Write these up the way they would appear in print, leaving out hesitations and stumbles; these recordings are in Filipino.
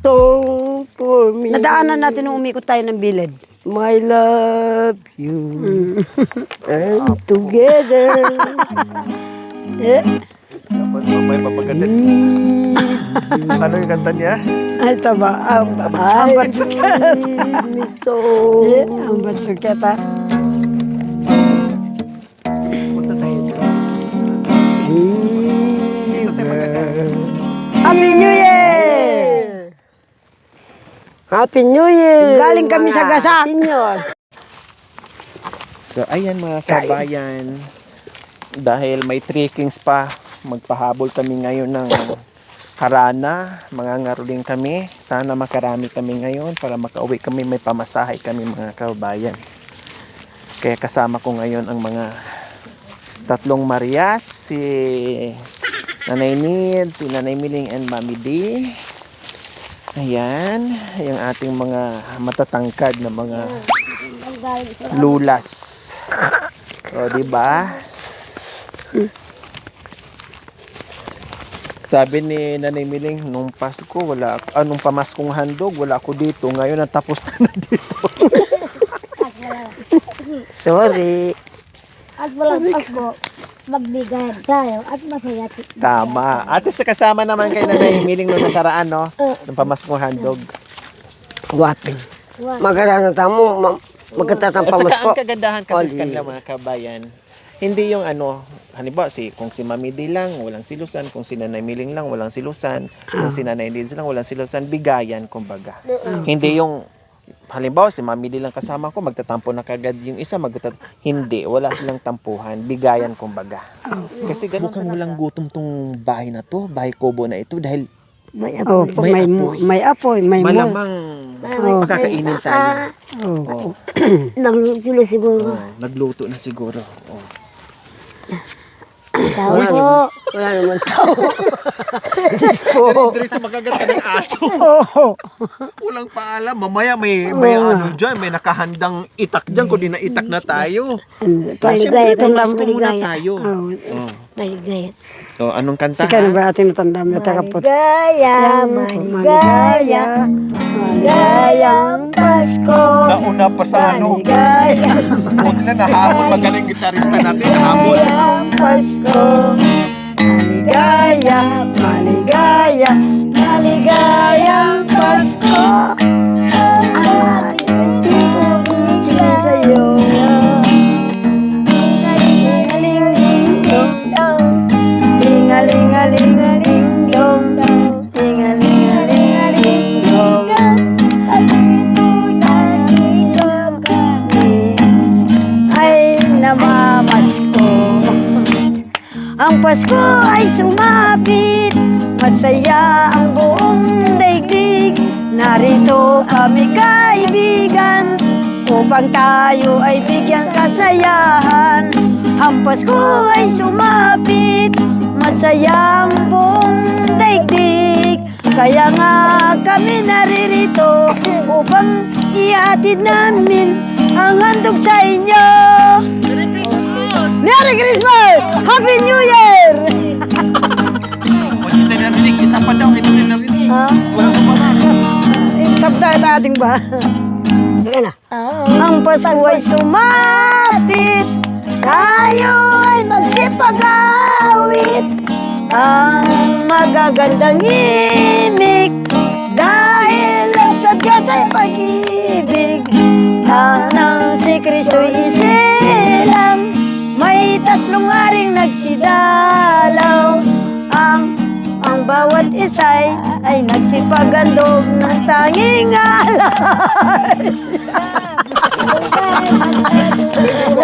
Song for me. Nadaanan natin nung umikot tayo ng bilid. My love you. And together. Dapat mamay papaganda. Ano yung kanta niya? Ay, taba. Ang I batsuket. need me so. Ang batsuket, ha? Punta tayo dyan. Happy New Year! Happy New Year! Galing kami sa mga Gasak. senior. So ayan mga kabayan, dahil may trekkings pa, magpahabol kami ngayon ng harana, mangangaroling kami. Sana makarami kami ngayon para makauwi kami, may pamasahe kami mga kabayan. Kaya kasama ko ngayon ang mga tatlong Marias, si Nanay Nid, si Nanay Miling and Mami D. Ayan, yung ating mga matatangkad na mga lulas. So, di ba? Sabi ni Nanay Miling, nung Pasko, nung pamaskong handog, wala ako dito. Ngayon, natapos na dito. Sorry. At walang Pasko, magbigay tayo at masaya. Tama. At least nakasama naman kay Nanay Miling nung nakaraan, no? Nung pamaskong handog. Waping. Magkano tamo, magkatatang At saka pamasko. ang kagandahan kasi sa Oli. kanila mga kabayan, hindi yung halimbawa kung si Mami D lang, walang silusan, kung si Nanay Miling lang, walang silusan, kung si Nanay Liz lang, walang silusan, bigayan, kumbaga. Hindi yung, halimbawa si Mami D lang kasama ko, magtatampo na kagad yung isa, hindi, wala silang tampuhan, bigayan, kumbaga. Kasi ganun mukhang walang gutom tong bahay na to, bahay kubo na ito, dahil Oh, may apoy, may mo. malamang makakainin tayo. Oh. Nagluto siguro. Nagluto na siguro. Tao Uy! po. Wala naman tao. Diretso makagat ka ng aso. Walang paalam. Mamaya may dyan, may nakahandang itak dyan. Kung di na itak na tayo. Paligaya, Pamasko muna paligaya. tayo. Oh. Maligaya. So, anong kanta? Si kano ba ating natandaan na takapot? Maligaya, maligaya, maligayang Pasko. Nauna pa sa Maligaya. Huwag na nahabol. Magaling gitarista natin. Nahabol. Maligayang Pasko. Maligaya, maligaya, maligayang Pasko. Ay, hindi ko ibig sa'yo. Tingalingalingaling-dong, tingalingalingaling-dong. At dito kami ay namamasko. Ang Pasko ay sumapit, masaya ang buong daigdig. Narito kami kaibigan, upang tayo ay bigyang kasayahan. Ang Pasko ay sumapit, masaya ang buong daigdig. Kaya nga kami naririto upang ihatid namin ang handog sa inyo. Merry Christmas! Merry Christmas! Happy New Year! Huwag hindi narinig. Isa pa daw. Hindi narinig. Dating ba? Sige na. Ang Pasko ay sumapit, tayo ay magsipag-awit. Ang magagandang imig, dahil ang sa Diyos ay pag-ibig. Nang si Kristo'y isilang, may tatlong aring nagsidalaw. Ang bawat isa'y ay nagsipagandog ng tanging alay.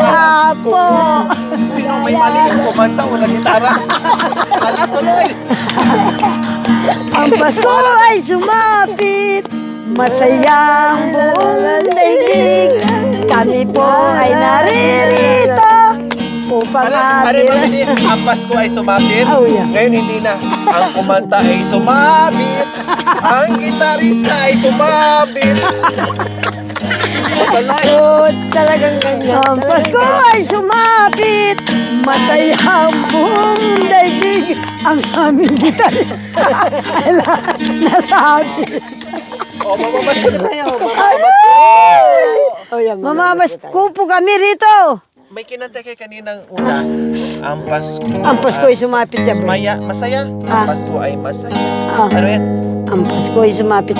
Apo. Sino may mali yung kumanta o nagitara? Ala, tuloy! Ang Pasko ay sumapit, masaya ang buong daigdig. Kami po ay naririto upang atin. Ang Pasko ay sumapit. Oh, yeah. Ngayon hindi na. Ang kumanta ay sumabit. Ang gitarista ay sumabit. Talagang ganyan. Ang Pasko ay sumapit, masaya ang buong daigdig. Ang aming gitarista ay nasabi. O, mamamasya na tayo. Oh, yan, Mamamasko po kami rito. May kinanta kay kaninang una. Ang Pasko. Ang Pasko ay sumapit siya. Masaya. Ang Pasko ay masaya. Ah. Ano yan? Ang Pasko ay sumapit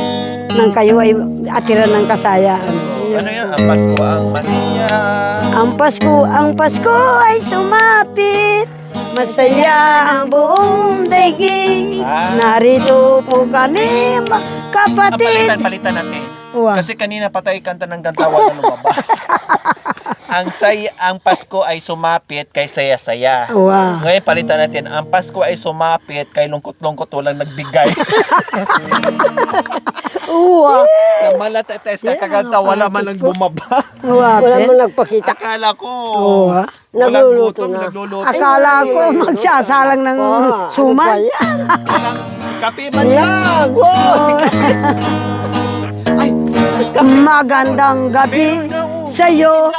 nang kayo ay atiran ng kasayaan. Ano yan? Ang Pasko ang masaya. Ang Pasko ay sumapit, masaya ang buong daigdig. Narito po kami, kapatid. Palitan natin. Uwa. Kasi kanina patay kanta ng ganta wala lumabas. Ang Pasko ay sumapit kay saya-saya. Uwa. Ngayon palitan natin, ang Pasko ay sumapit kay lungkot-lungkot walang nagbigay. Uwa. Na malatetes kakaganta wala man lang bumaba. Uwa. Wala mo nagpakita. Akala ko Uwa. walang Nagluluto gutom, na. nagluluto. Akala ko magsasalang ng suman. Walang kape man lang. Wow! Ay, Magandang gabi sa'yo,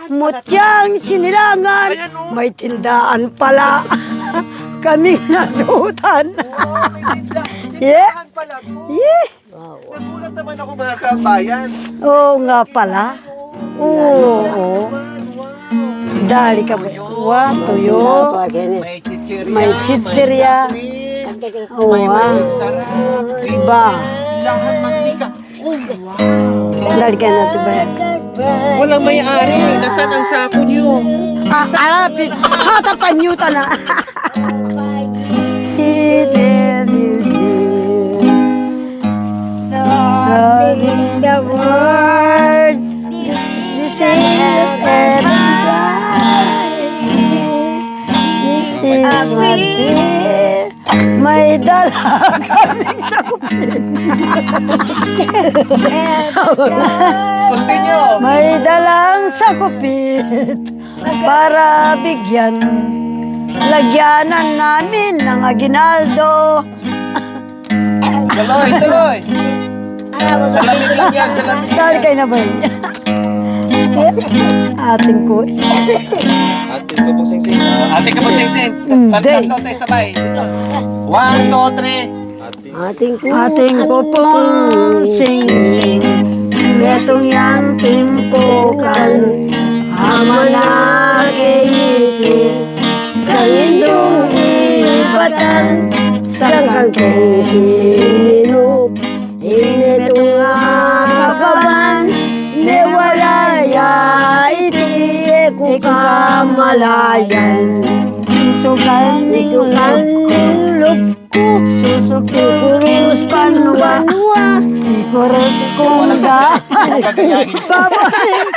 mutyang sinilangan, may tindaan pala kaming nasutan. Yeah. Yeah. Nagulat naman ako mga kabayan. Oo nga pala. Oo. Dali ka ba? Wa, tuyo. May chichirya. May chichirya. Oo. May sarap. Ba? Lahat mantika. Oh, wow. Dali ka natin ba? Walang may-ari. Nasaan ang sako niyo? Arapin. Hatapan nyo ta na. In the world, this is this is what we may dala kaming sakupin. Continue. May dalang sakupit para bigyan. Lagyanan namin ng aginaldo. Tuloy, tuloy. Sa lamig lang yan, sa lamig. Dahil kayo na ba yun? Ating ko. Ating ko po sing-sing. Ating ko po sing-sing. Hindi. Tatlo tayo sabay. Dito. 1, 2, 3. Ating ko pong sing-sing. Netong yang timpukan. Hamanakiti. Kalindong ibatan. Sa kangking sinup. Initong akaban. Mewalaya iti ko kamalayan. Isukan loob ko. Susukurus panwa. Ikurus kong da. Babaling.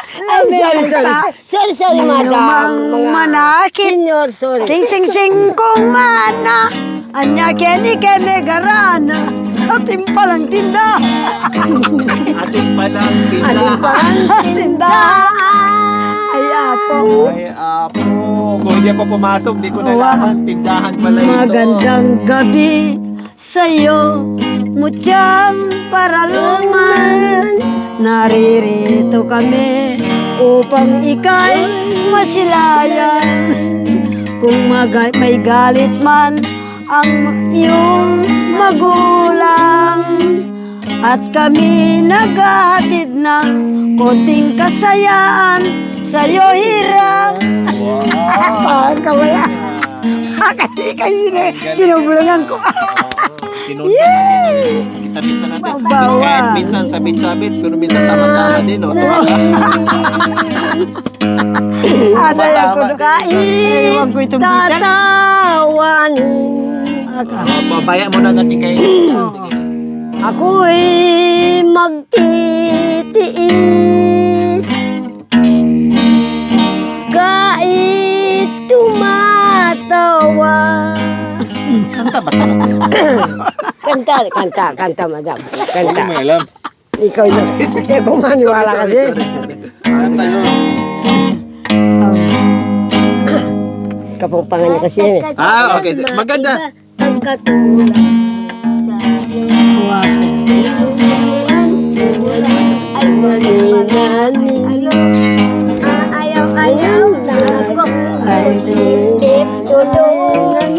Sorry, madam. Manakit. Sorry. Sing-sing-sing kong mana. Anya keni keme garana. Ating palang tinda. Ating palang tila. Ating palang tinda. Ay, apo. Ay, apo. Kung hindi ako pumasok, di ko nalaman. Tindahan pala ito. Magandang gabi sa'yo, mutyang paraluman. Naririto kami upang ika'y masilayan. Kung may galit man ang iyong magulang, At kami naghahatid ng konting kasayaan sa'yo hirang. Wow! Kawala. Kasi kinubulungan ko. Sinunod yung gitarista natin. Bawa. Kahit minsan sabit-sabit, pero minsan tama-tama din, no? Ada yang ko Kain, tatawanin. Babaya mo na natin kayo. Sige. Ako'y magtitiis kahit tumatawa. Kanta ba ito? Kanta, madam. Kanta. Hindi mo alam. Ikaw yun. Hindi ko maniwala kasi. Kanta yun. Kapampangan niya kasi yan eh. Ah, okay. Maganda. Ang katulad sa ay ayaw na ako hindi tulungan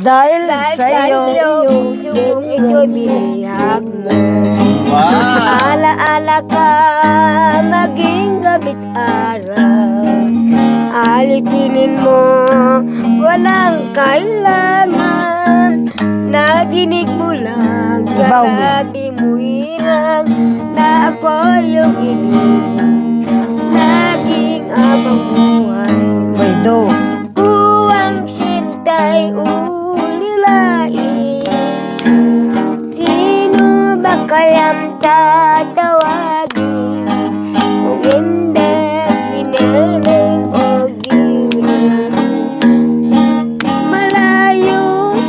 dahil sa'yo sa'yo. pusong ito'y binihag mo. Wow! Alaala ka maging gabit araw, alipinin mo walang kailangan, naginig mo lang Ibaw mo. lagi mo hirang na ako yung ibig, naging abang buhay. Pwede. Kuwang sintay ulilain, sino ba kayang tatawagin kung hindi pinaling o giwin? Malayo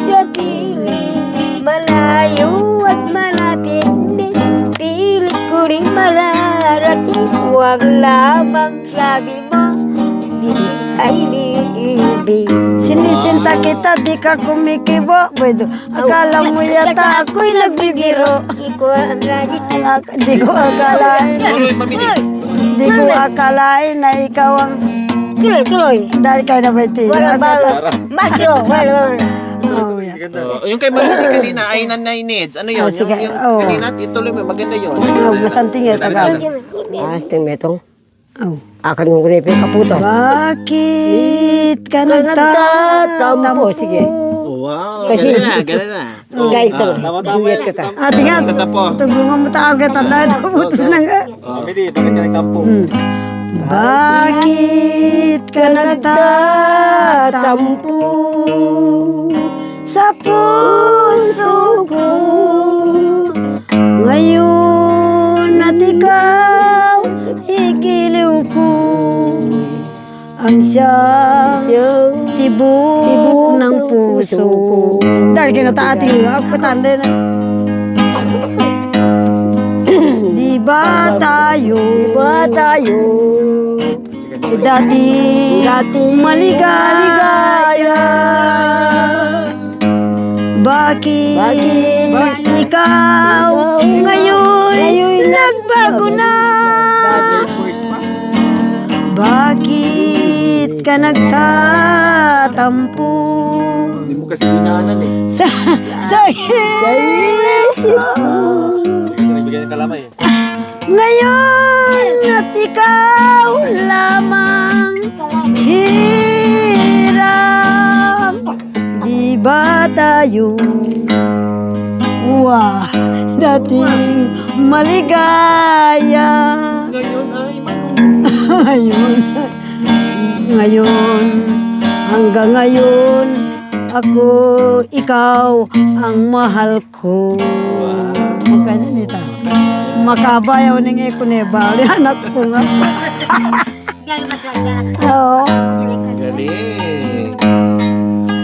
sa piling, malayo at malapit din, pilit ko rin mararating. Huwag lamang sabi mo di ay liibig. Sinisinta kita, di ka kumikibo. Pwede. Akala mo yata ako'y nagbibiro. Ikaw ang lagi Di ko akalain. Tuloy, maminig. Di ko akalain na ikaw ang tuloy. dahil kayo na ba ito? Wala ba? Mastro, wala. Oh, yeah. Yung kay maminig kanina, ay nanay needs. Ano yun? Oh, sige. Yung Oh. kanina, ituloy mo. Maganda yun. Oh, masanting yan, Tagalog. Tingmetong. Oh. Akan mo kunipin kaputo. Bakit ka Nagtatampo. Sige. Wow. Kasi- Ganun na. Guys, ito. Tama-tama Duet yan. kita. Ate nga, Ganda po. tugulungan mo tao kita na nabutos na nga. Midi, bakit ka nagtampo? Bakit ka nagtatampo sa puso ko? Ngayon at ikaw, igiliw ko ang siyang tibok ng puso ko. Dahil kinataating ako tanda na. Di ba tayo dati maligaya? Bakit ikaw ngayon nagbago na? Bakit ka nagtatampo Hindi mo kasi binaanan eh. sa isip mo? Nagbigay ng kalamay eh. Ngayon at ikaw lamang hirap. Di ba tayo dating maligaya? Ngayon ay manong. Ngayon, hanggang ngayon, ako, ikaw, ang mahal ko. Magkanya nita. Makabayaw ng ikuneba. Anak ko nga. Oo. Galing.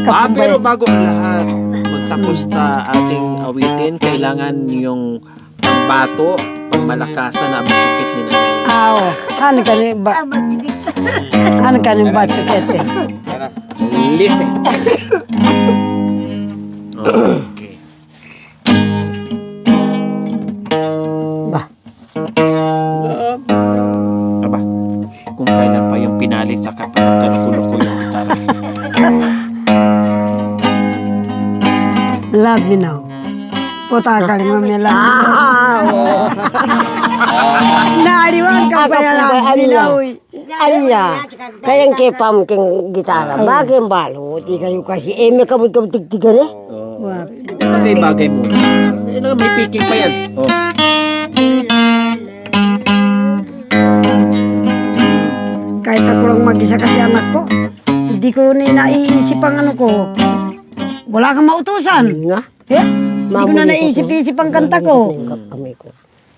Kapag Pero bago ang lahat, magtapos sa ating awitin, kailangan yung bato, malakas na abitsukit ni nanay. Ano ka ni ba? Ano ka ni ba chukete? Listen. Okay. Ba? Aba, kung kailan pa yung pinali sa kalukulo yung gitara. Love me now. Putakal mo mila. Naaliwan ka ba yan ang binawi? Aliya, kayang kepam keng gitara, bagay balo, di kayo kasi, may kabut-kabut tigtigan eh. Ito bagay-bagay mo. May picking pa yan. Oh. Kahit ako lang mag-isa kasi anak ko, hindi ko naiisip ang ano ko. Wala kang mautusan. Nga? Hindi ko na naisip-isip ang kanta ko. Kami ko.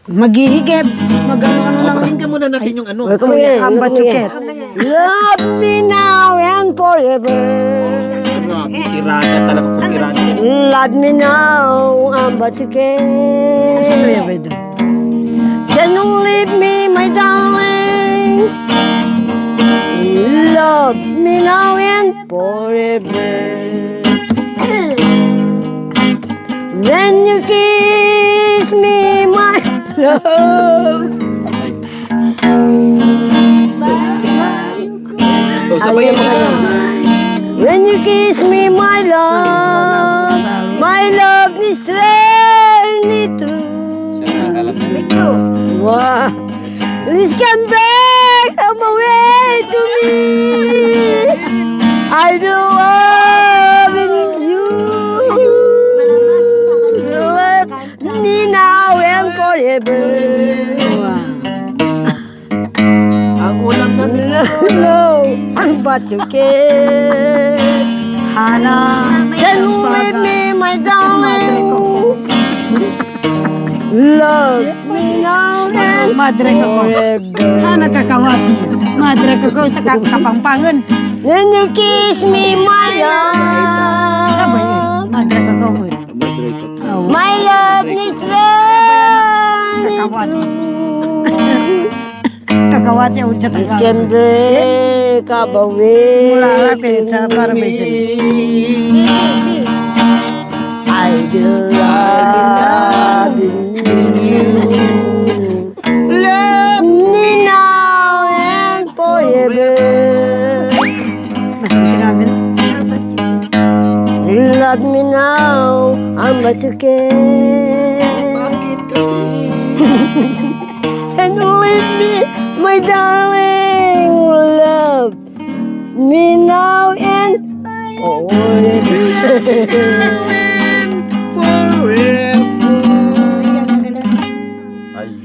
Maghihigip, mag-ano-ano lang. Pakinggan muna natin yung ano. Ang batsuket. Love me now and forever. Tirana talaga kung tirana. Love me now and Ano ba ito? Then don't leave me, my darling. Love me now and forever. Then you kiss me, my love. So, sabayan mo na. When you kiss me, my love is really true. Wow. Please come back, come away to me. I do love you. Let me now and forever. Ang ulam namin. No, but you can. Hana. Can you leave me, my darling? Love me now and Madre ko ko. Hana kakawati. Madre ko ko sa kapampangan. then you kiss me, my love. Sabay eh. Madre ko ko. My love is real. Kakawati. Kakawati ang sa Tagalog. Iskembre kabawi. Mula lapit sa Parabay. I will love you. Love me now and forever. Mas namin. Love me now, I'm what you can. Bakit kasi? And leave me, my darling. Love me now and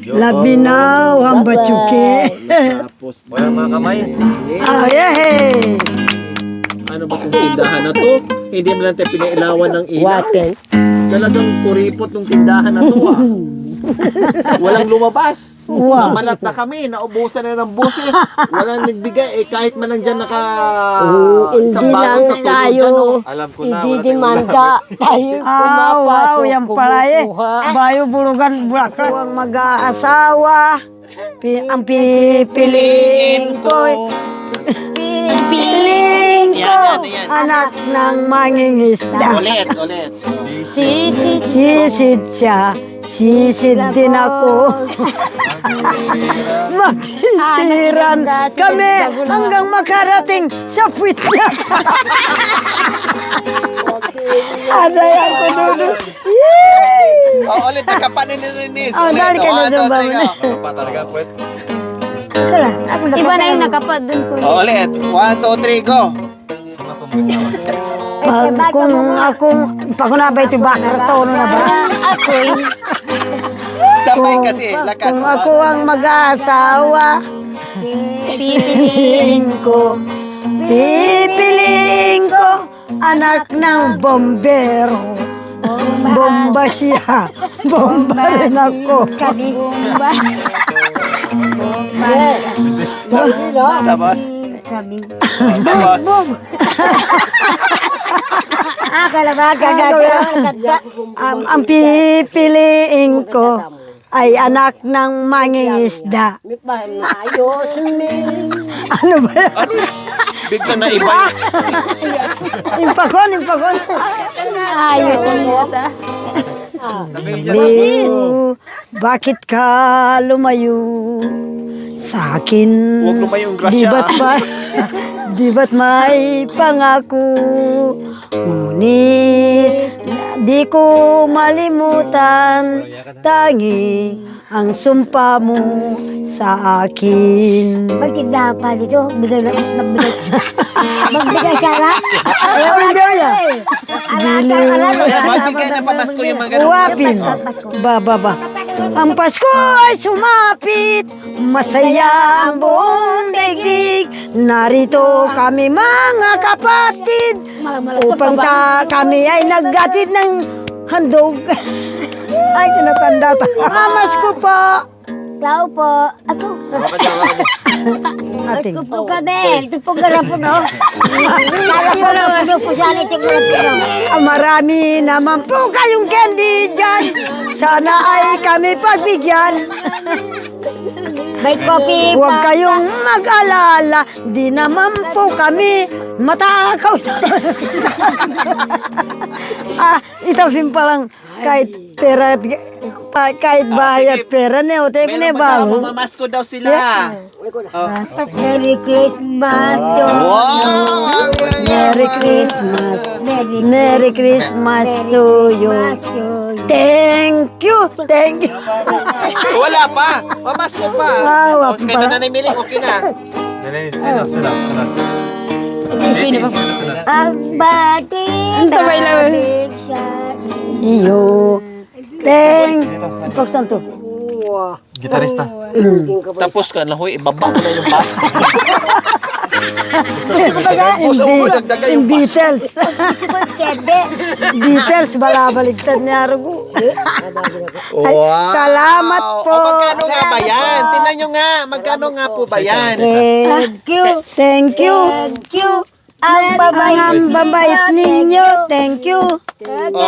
Love me now, ang batsuke. Tapos, walang mga kamay. Ah, yeah. Ano ba itong tindahan na to? Hindi mo lang tayo pinailawan ng ilaw. Waten. Talagang kuripot ng tindahan na to ah. Walang lumabas. Wow. Namalat na kami, naubusan na ng boses. Walang nagbigay, kahit man lang dyan Hindi lang tayo, hindi demanda tayo Wow, yan pala eh. Bayo bulugan bulaklak. Ang mag-aasawa. Ang pipiliin ko. Pipiliin ko. Anak ng mangingisda. Ulit. Sisid siya. Sisid din ako. Magsisiran kami hanggang makarating sa puwit niya. Ada yan ko dudu. Ulit, nakapanin ni Nis. Dali ka na dyan ba? Iba na yung nakapad dun ko. Ulit, 1, 2, 3, go. Kung na ba ito ba? Tono na ba? Ako'y Sabay kasi, lakas. Kung ako ang mag-aasawa, pipiliin ko. pipiliin ko anak ng bombero. Bomba siya. Bomba rin ako. Bomba. Tapos, Kami. tapos. Ang pipiliin ko ay anak ng mangingisda. Ayos, Ano ba yan? Ano? Bigla na iba yun. Impakon. Ayos ang yata. Liu, bakit ka lumayo sa akin? Huwag lumayo yung Di grasya. ba't ba? Di ba't may pangako, ngunit di ko malimutan, tangi ang sumpa mo sa akin. Magtinda pa dito. Magbigay sara. Ayaw hindi ya. Ayan, magbigay na pamasko yung mga ganun. Uwapin. Ba. Ang Pasko ay sumapit, masaya ang buong daigdig. Narito kami mga kapatid, upang kami ay naggatid ng handog. Ay, tinatanda pa. Amasko po. Tao po. Ako. Ating. Ako po kami. Ito po garapon, no? Kala po po sana ito po. Marami naman po kayong candy dyan. Sana ay kami pagbigyan. May coffee Huwag pa. kayong mag-alala, di naman po kami matakaw. Itapin pa lang kahit pera, kahit bahay at pera ne, o teko ne ba? Mamamasko daw sila. Merry Christmas to Wow! Merry Christmas, Merry Christmas to you. Thank you. Wala pa. Pamasko pa. Wow, O, kay Nanay Miling, okay na. ang bating tabig sa Iyo. Pagsan to. Tapos ka na, huy, ibaba mo na yung baso. Puso mo, dagdaga yung baso. Beatles. kebe. Beatles, balabaligtad niya rugo. Wow! Salamat po. O, magkano nga ba yan? Tingnan nyo nga, magkano nga po ba yan? Thank you. Thank you. Ang Ang babait ninyo. Thank you. O,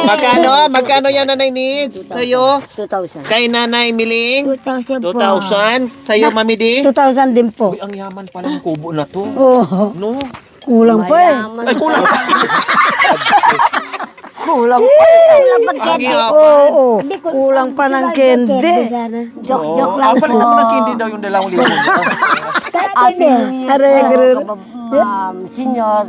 magkano yan, Nanay Needs? Sa'yo? 2,000. Kay Nanay Miling? 2,000 po. 2,000. Sa'yo, Mami Di? 2,000 din po. Uy, ang yaman pala ng kubo na to. Oh, No? kulang pa eh. Ay, kulang. Kulang pa. Ang yaman. Oo, kulang pa ng candy. Joke Oh, lang po. palitan mo ng candy daw yung 2,000. Senior,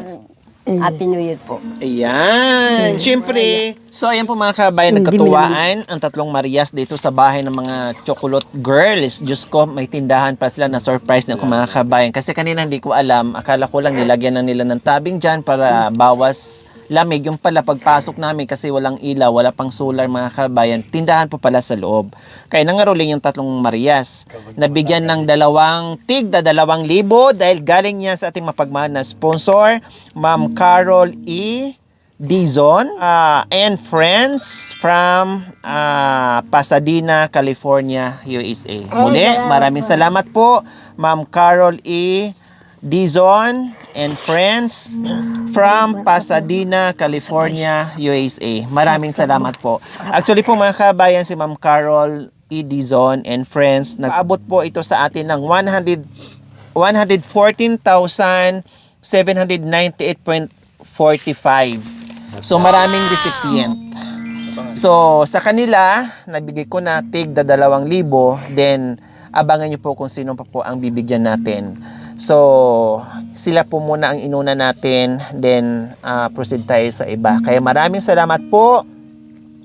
Happy New Year po. Ayan. Siyempre. So, ayan po mga kabayan, nagkatuwaan ang tatlong Marias dito sa bahay ng mga Chocolate Girls. Diyos ko, may tindahan pa sila na surprise na mga kabayan. Kasi kanina hindi ko alam, akala ko lang nilagyan na nila ng tabing dyan para bawas lamig. Yung pala pagpasok namin kasi walang ilaw, wala pang solar mga kabayan, tindahan po pala sa loob. Kaya nangaroling yung tatlong Marias. Nabigyan ng tig 2,000 dahil galing niya sa ating mapagmahal na sponsor, Ma'am Carol E. Dizon and friends from Pasadena, California, USA. Muli, maraming salamat po, Ma'am Carol E. Dizon and friends from Pasadena, California, USA. Maraming salamat po. Actually po mga kabayan, si Ma'am Carol E. Dizon and friends, nag-abot po ito sa atin ng 114,798.45. So maraming recipient. So sa kanila, nabigay ko na tig 2,000, then abangan nyo po kung sino pa po ang bibigyan natin. So, sila po muna ang inuna natin, then proceed tayo sa iba. Kaya maraming salamat po,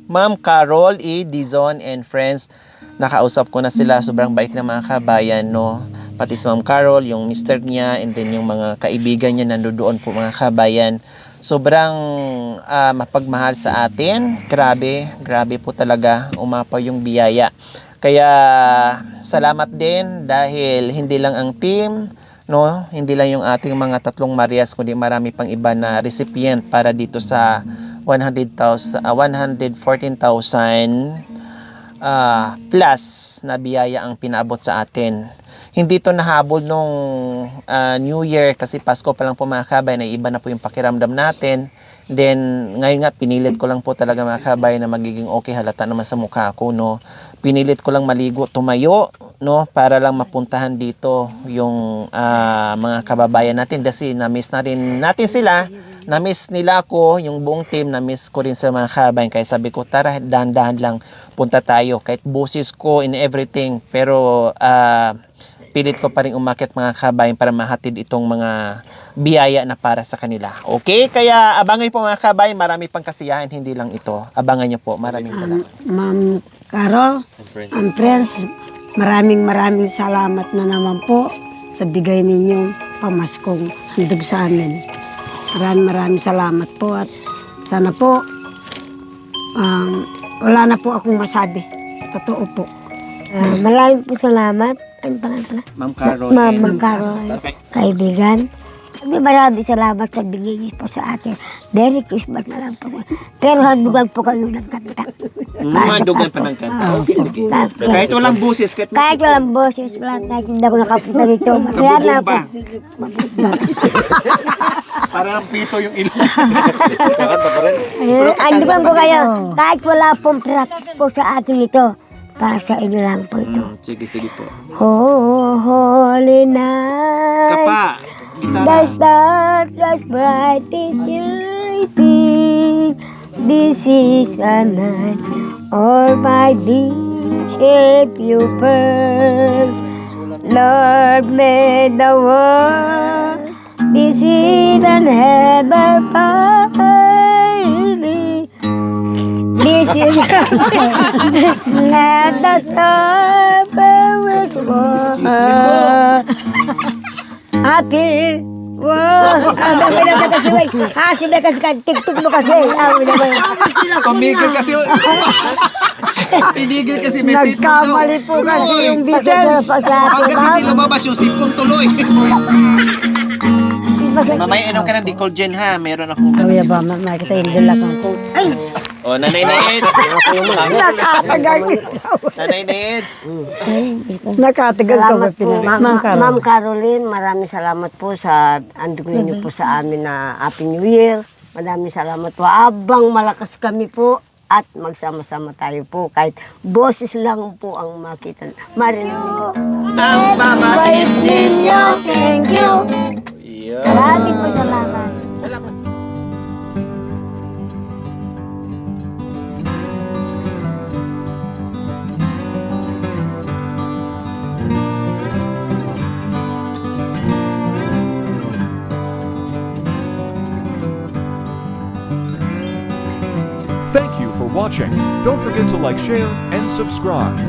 Ma'am Carol E. Dizon and friends. Nakausap ko na sila, sobrang bait na mga kabayan, no? Pati si Ma'am Carol, yung mister niya, and then yung mga kaibigan niya nandoon po mga kabayan. Sobrang mapagmahal sa atin. Grabe po talaga, umapaw yung biyaya. Kaya salamat din dahil hindi lang ang team, no, hindi lang yung ating mga tatlong Marias, kundi marami pang iba na recipient para dito sa 114,000 plus na biyaya ang pinaabot sa atin. Hindi to nahabol nung New Year kasi Pasko pa lang po mga kabay, na iba na po yung pakiramdam natin. Then ngayon nga pinilit ko lang po talaga mga kabay na magiging okay, halata naman sa mukha ko, no. Pinilit ko lang maligo, tumayo, no, para lang mapuntahan dito yung mga kababayan natin kasi na-miss na rin natin sila. Na-miss nila ako, yung buong team, na-miss ko rin sa mga kababayan. Kaya sabi ko, tara, dahan-dahan lang, punta tayo. Kahit busis ko in everything, pero pilit ko pa rin umakyat mga kababayan para mahatid itong mga biyaya na para sa kanila. Okay? Kaya abangan po mga kabay, marami pang kasiyahan, hindi lang ito. Abangan nyo po. Maraming salamat. Ma'am Carol, and friends, maraming salamat na naman po sa bigay ninyong pamaskong handog sa amin. Maraming salamat po at sana po wala na po akong masabi. Totoo po. Maraming po salamat. Ano pangalan pala? Ma'am Carol. Ma'am Carol, kaibigan. Maraming salamat sa bigay niyo po sa atin. Merry Christmas na lang po. Pero handugan po kayo ng kanta. Mandugan pa ng kanta. Okay, sige. Kahit walang busis, Kahit walang boses, kahit hindi ako nakapunta dito. Masaya na ako. Parang pito yung ilong. Handugan ko kayo. Kahit wala pong practice po sa atin ito. Para sa inyo lang po ito. Sige po. Oh, holy night. Kapa, The gitara. stars as bright as shining. This is a night all my shape you first. Lord made the world. This is an ever finding. This is and the star is Aki. Wow. Sila kasi TikTok mo kasi. Tumigil kasi. Tinigil kasi may sipon. Nagkamali po kasi yung Beatles. Hanggang hindi lumabas yung sipon tuloy. Mamaya inom ka ng Decolgen ha. Meron akong Kuya ba, makikita yung dilakang ko. Ay! Oh, Nanay Neds. Nakatagal. Nanay Neds. Nakatagal ka ba Ma'am Ma'am Caroline, maraming salamat po sa andog ninyo po sa amin na Happy New Year. Maraming salamat po. Abang malakas kami po at magsama-sama tayo po. Kahit boses lang po ang makita. Marinig po. Ang babait ninyo. Thank you. Maraming po salamat. Thank you for watching. Don't forget to like, share, and subscribe.